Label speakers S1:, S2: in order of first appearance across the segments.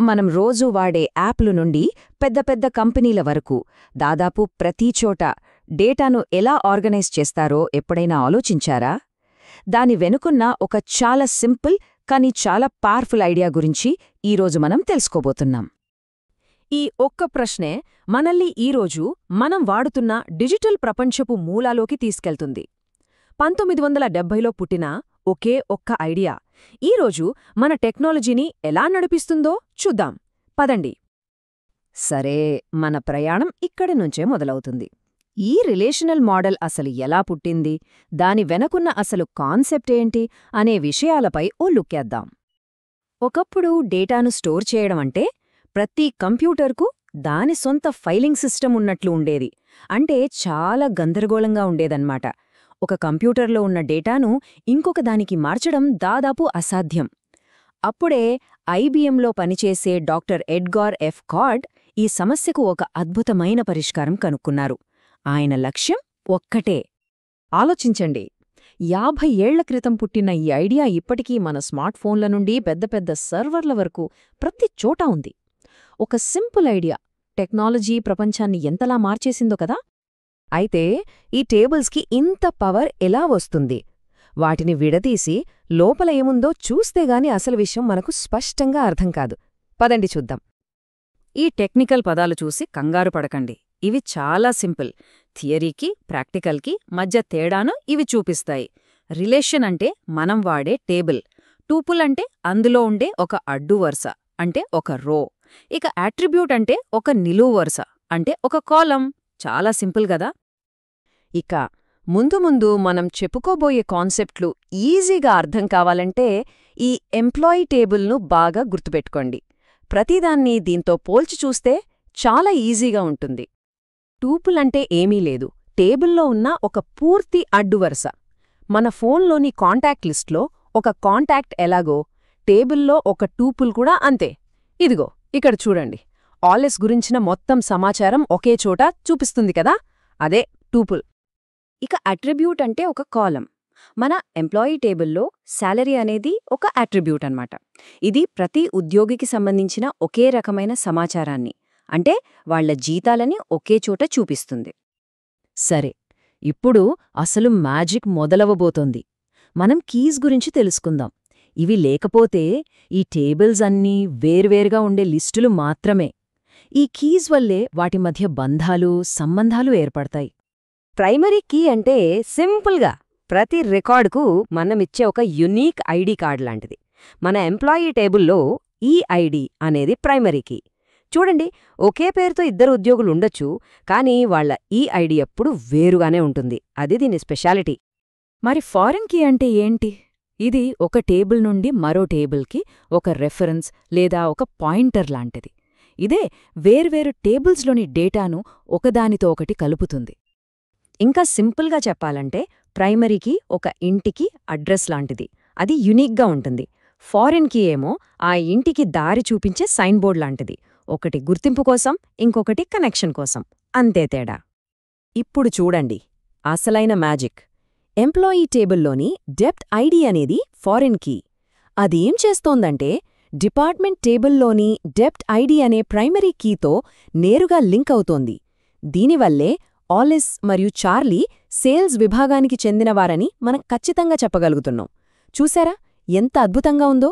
S1: మనం రోజూ వాడే యాప్లు నుండి పెద్ద పెద్ద కంపెనీల వరకు దాదాపు ప్రతి చోట డేటాను ఎలా ఆర్గనైజ్ చేస్తారో ఎప్పుడైనా ఆలోచించారా? దాని వెనుకున్న ఒక చాలా సింపుల్ కానీ చాలా పవర్ఫుల్ ఐడియా గురించి ఈరోజు మనం తెలుసుకోబోతున్నాం.
S2: ఈ ఒక్క ప్రశ్నే మనల్ని ఈరోజు మనం వాడుతున్న డిజిటల్ ప్రపంచపు మూలాలోకి తీసుకెళ్తుంది. 1970లో పుట్టిన ఒకే ఒక్క ఐడియా ఈరోజు మన టెక్నాలజీని ఎలా నడిపిస్తుందో చూద్దాం. పదండి.
S1: సరే, మన ప్రయాణం ఇక్కడి నుంచే మొదలవుతుంది. ఈ రిలేషనల్ మోడల్ అసలు ఎలా పుట్టింది, దాని వెనకున్న అసలు కాన్సెప్ట్ ఏంటి అనే విషయాలపై ఓ లుక్కేద్దాం. ఒకప్పుడు డేటాను స్టోర్ చేయడం అంటే ప్రతి కంప్యూటర్కు దాని సొంత ఫైలింగ్ సిస్టమ్ ఉన్నట్లు ఉండేది. అంటే చాలా గందరగోళంగా ఉండేదన్నమాట. ఒక కంప్యూటర్లో ఉన్న డేటాను ఇంకొక దానికి మార్చడం దాదాపు అసాధ్యం. అప్పుడే ఐబిఎంలో పనిచేసే డాక్టర్ ఎడ్గార్ ఎఫ్ కార్డ్ ఈ సమస్యకు ఒక అద్భుతమైన పరిష్కారం కనుక్కున్నారు. ఆయన లక్ష్యం ఒక్కటే. ఆలోచించండి, 50 ఏళ్ల క్రితం పుట్టిన ఈ ఐడియా ఇప్పటికీ మన స్మార్ట్ ఫోన్ల నుండి పెద్ద పెద్ద సర్వర్ల వరకు ప్రతి చోటా ఉంది. ఒక సింపుల్ ఐడియా టెక్నాలజీ ప్రపంచాన్ని ఎంతలా మార్చేసిందో కదా. అయితే ఈ టేబుల్స్కి ఇంత పవర్ ఎలా వస్తుంది? వాటిని విడదీసి లోపల ఏముందో చూస్తేగాని అసలు విషయం మనకు స్పష్టంగా అర్థం కాదు. పదండి చూద్దాం.
S2: ఈ టెక్నికల్ పదాలు చూసి కంగారు పడకండి. ఇవి చాలా సింపుల్. థియరీకి ప్రాక్టికల్కి మధ్య తేడాను ఇవి చూపిస్తాయి. రిలేషన్ అంటే మనం వాడే టేబుల్. టూపుల్ అంటే అందులో ఉండే ఒక అడ్డు వరుస, అంటే ఒక రో. ఇక అట్రిబ్యూట్ అంటే ఒక నిలువు వరుస, అంటే ఒక కాలం. చాలా సింపుల్ గదా.
S1: ఇక ముందు ముందు మనం చెప్పుకోబోయే కాన్సెప్ట్లు ఈజీగా అర్థం కావాలంటే ఈ ఎంప్లాయీ టేబుల్ను బాగా గుర్తుపెట్టుకోండి. ప్రతిదాన్ని దీంతో పోల్చి చూస్తే చాలా ఈజీగా ఉంటుంది. టూపుల్ అంటే ఏమీ లేదు, టేబుల్లో ఉన్న ఒక పూర్తి అడ్డువరుస. మన ఫోన్లోని కాంటాక్ట్ లిస్ట్లో ఒక కాంటాక్ట్ ఎలాగో టేబుల్లో ఒక టూపుల్ కూడా అంతే. ఇదిగో ఇక్కడ చూడండి, ఆలెస్ గురించిన మొత్తం సమాచారం ఒకే చోట చూపిస్తుంది కదా, అదే టూపుల్.
S2: ఇక అట్రిబ్యూట్ అంటే ఒక కాలం. మన ఎంప్లాయీ టేబుల్లో శాలరీ అనేది ఒక అట్రిబ్యూట్ అన్నమాట. ఇది ప్రతి ఉద్యోగికి సంబంధించిన ఒకే రకమైన సమాచారాన్ని, అంటే వాళ్ల జీతాలని ఒకే చోట చూపిస్తుంది.
S1: సరే, ఇప్పుడు అసలు మ్యాజిక్ మొదలవబోతోంది. మనం కీస్ గురించి తెలుసుకుందాం. ఇవి లేకపోతే ఈ టేబుల్స్ అన్నీ వేర్వేరుగా ఉండే లిస్టులు మాత్రమే. ఈ కీస్ వల్లే వాటి మధ్య బంధాలు, సంబంధాలు ఏర్పడతాయి.
S2: ప్రైమరీ కీ అంటే సింపుల్గా ప్రతి రికార్డుకు మనమిచ్చే ఒక యునీక్ ఐడి కార్డ్ లాంటిది. మన ఎంప్లాయీ టేబుల్లో ఈ ఐడి అనేది ప్రైమరీ కీ. చూడండి, ఒకే పేరుతో ఇద్దరు ఉద్యోగులు ఉండొచ్చు, కానీ వాళ్ల ఈ ఐడి ఎప్పుడు వేరుగానే ఉంటుంది. అది దీని స్పెషాలిటీ.
S1: మరి ఫారిన్ కీ అంటే ఏంటి? ఇది ఒక టేబుల్ నుండి మరో టేబుల్కి ఒక రెఫరెన్స్ లేదా ఒక పాయింటర్ లాంటిది. ఇదే వేర్వేరు టేబుల్స్లోని డేటాను ఒకదానితో ఒకటి కలుపుతుంది.
S2: ఇంకా సింపుల్గా చెప్పాలంటే ప్రైమరీకి ఒక ఇంటికి అడ్రస్ లాంటిది. అది యునీక్గా ఉంటుంది. ఫారిన్ కీ ఏమో ఆ ఇంటికి దారి చూపించే సైన్ బోర్డ్ లాంటిది. ఒకటి గుర్తింపు కోసం, ఇంకొకటి కనెక్షన్ కోసం. అంతే తేడా.
S1: ఇప్పుడు చూడండి అసలైన మ్యాజిక్. ఎంప్లాయీ టేబుల్లోని డెప్త్ ఐడి అనేది ఫారిన్ కీ. అదేం చేస్తోందంటే డిపార్ట్మెంట్ టేబుల్లోని డెప్త్ ఐడి అనే ప్రైమరీ కీతో నేరుగా లింక్ అవుతోంది. దీనివల్లే ఆలిస్ మరియు చార్లీ సేల్స్ విభాగానికి చెందినవారని మనం ఖచ్చితంగా చెప్పగలుగుతున్నాం. చూశారా ఎంత అద్భుతంగా ఉందో?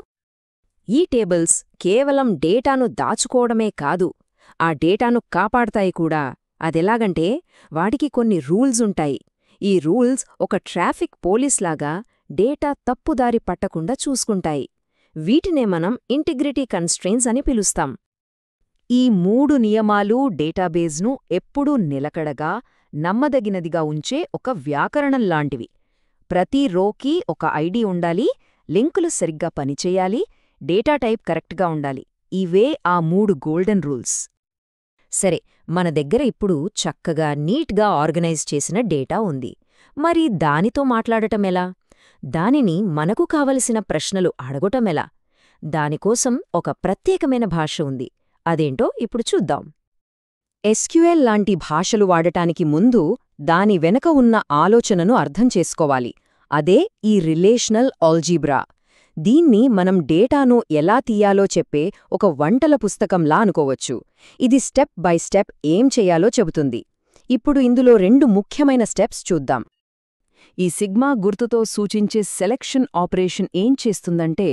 S2: ఈ టేబుల్స్ కేవలం డేటాను దాచుకోవడమే కాదు, ఆ డేటాను కాపాడతాయి కూడా. అదెలాగంటే వాటికి కొన్ని రూల్స్ ఉంటాయి. ఈ రూల్స్ ఒక ట్రాఫిక్ పోలీస్లాగా డేటా తప్పుదారి పట్టకుండా చూసుకుంటాయి. వీటినే మనం ఇంటిగ్రిటీ కన్స్ట్రెయిన్స్ అని పిలుస్తాం.
S1: ఈ 3 నియమాలు డేటాబేస్ను ఎప్పుడూ నిలకడగా, నమ్మదగినదిగా ఉంచే ఒక వ్యాకరణంలాంటివి. ప్రతి రోకి ఒక ఐడి ఉండాలి, లింకులు సరిగ్గా పనిచేయాలి, డేటా టైప్ కరెక్ట్గా ఉండాలి. ఇవే ఆ 3 గోల్డెన్ రూల్స్. సరే, మన దగ్గర ఇప్పుడు చక్కగా నీట్గా ఆర్గనైజ్ చేసిన డేటా ఉంది. మరి దానితో మాట్లాడటమెలా? దానిని మనకు కావలసిన ప్రశ్నలు అడగటమెలా? దానికోసం ఒక ప్రత్యేకమైన భాష ఉంది. అదేంటో ఇప్పుడు చూద్దాం. ఎస్క్యూఎల్ లాంటి భాషలు వాడటానికి ముందు దాని వెనక ఉన్న ఆలోచనను అర్థం చేసుకోవాలి. అదే ఈ రిలేషనల్ ఆల్జీబ్రా. దీన్ని మనం డేటాను ఎలా తీయాలో చెప్పే ఒక వంటల పుస్తకంలా అనుకోవచ్చు. ఇది స్టెప్ బై స్టెప్ ఏం చెయ్యాలో చెబుతుంది. ఇప్పుడు ఇందులో 2 ముఖ్యమైన స్టెప్స్ చూద్దాం. ఈ సిగ్మా గుర్తుతో సూచించే సెలెక్షన్ ఆపరేషన్ ఏం చేస్తుందంటే,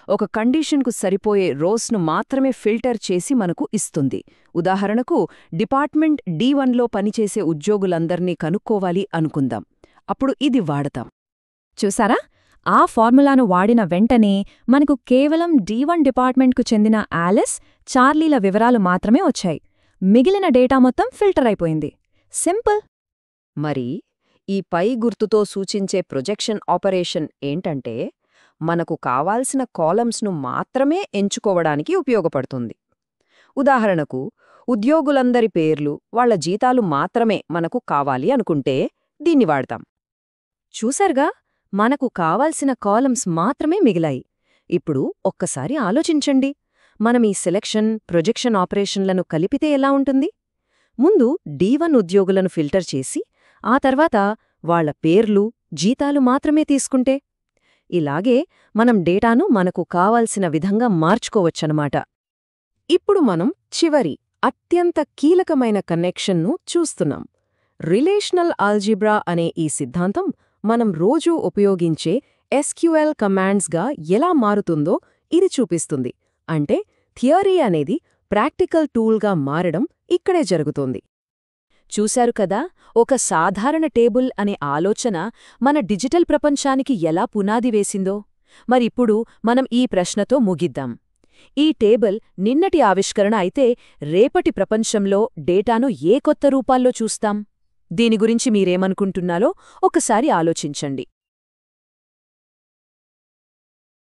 S1: ఒక కండిషన్కు సరిపోయే రోస్ను మాత్రమే ఫిల్టర్ చేసి మనకు ఇస్తుంది. ఉదాహరణకు, డిపార్ట్మెంట్ D1లో పనిచేసే ఉద్యోగులందర్నీ కనుక్కోవాలి అనుకుందాం. అప్పుడు ఇది వాడతాం.
S3: చూసారా? ఆ ఫార్ములాను వాడిన వెంటనే మనకు కేవలం D1 డిపార్ట్మెంట్కు చెందిన ఆలిస్, చార్లీల వివరాలు మాత్రమే వచ్చాయి. మిగిలిన డేటా మొత్తం ఫిల్టర్ అయిపోయింది. సింపుల్.
S1: మరి ఈ పై గుర్తుతో సూచించే ప్రొజెక్షన్ ఆపరేషన్ ఏంటంటే, మనకు కావాల్సిన కాలమ్స్ను మాత్రమే ఎంచుకోవడానికి ఉపయోగపడుతుంది. ఉదాహరణకు, ఉద్యోగులందరి పేర్లు, వాళ్ల జీతాలు మాత్రమే మనకు కావాలి అనుకుంటే దీన్ని వాడతాం. చూసారుగా, మనకు కావాల్సిన కాలమ్స్ మాత్రమే మిగిలాయి. ఇప్పుడు ఒక్కసారి ఆలోచించండి, మనం ఈ సెలెక్షన్, ప్రొజెక్షన్ ఆపరేషన్లను కలిపితే ఎలా ఉంటుంది? ముందు D1 ఉద్యోగులను ఫిల్టర్ చేసి, ఆ తర్వాత వాళ్ల పేర్లు, జీతాలు మాత్రమే తీసుకుంటే? ఇలాగే మనం డేటాను మనకు కావాల్సిన విధంగా మార్చుకోవచ్చనమాట. ఇప్పుడు మనం చివరి, అత్యంత కీలకమైన కనెక్షన్ను చూస్తున్నాం. రిలేషనల్ ఆల్జీబ్రా అనే ఈ సిద్ధాంతం మనం రోజూ ఉపయోగించే SQL కమాండ్స్గా ఎలా మారుతుందో ఇది చూపిస్తుంది. అంటే థియరీ అనేది ప్రాక్టికల్ టూల్గా మారడం ఇక్కడే జరుగుతోంది. చూశారు కదా, ఒక సాధారణ టేబుల్ అనే ఆలోచన మన డిజిటల్ ప్రపంచానికి ఎలా పునాది వేసిందో. మరిప్పుడు మనం ఈ ప్రశ్నతో ముగిద్దాం. ఈ టేబుల్ నిన్నటి ఆవిష్కరణ అయితే, రేపటి ప్రపంచంలో డేటాను ఏ కొత్త రూపాల్లో చూస్తాం? దీని గురించి మీరేమనుకుంటున్నారో ఒకసారి ఆలోచించండి.